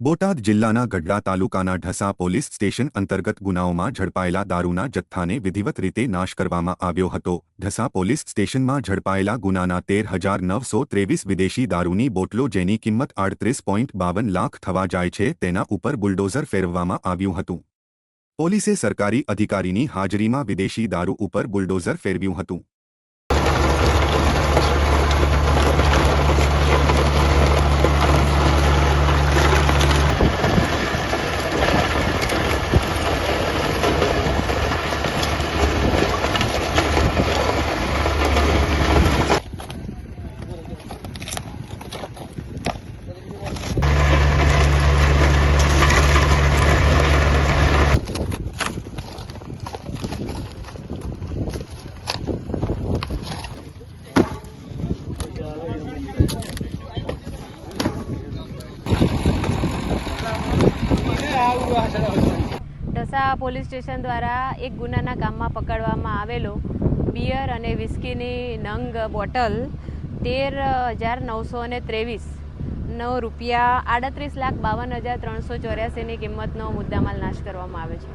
બોટાદ જિલ્લાના ગઢડા તાલુકાના Dhasa police station અંતર્ગત ગુનાઓમાં ઝડપાયેલા દારૂના જથ્થાને વિધિવત રીતે નાશ કરવામાં આવ્યો હતો। ઢસા પોલીસ સ્ટેશનમાં ઝડપાયેલા ગુનાના 13,923 વિદેશી દારૂની બોટલો જેની કિંમત 38.52 લાખ થવા જાય છે તેના ઉપર બુલડોઝર ફેરવવામાં આવ્યું હતું। પોલીસે સરકારી અધિકારીની હાજરીમાં વિદેશી દારૂ ઉપર બુલડોઝર ફેરવ્યું હતું। ઢસા પોલીસ સ્ટેશન દ્વારા એક ગુનાના કામમાં પકડવામાં આવેલો બિયર અને વિસ્કીની નંગ બોટલ 13,923 રૂપિયા 38,52,384ની કિંમતનો મુદ્દામાલ નાશ કરવામાં આવે છે।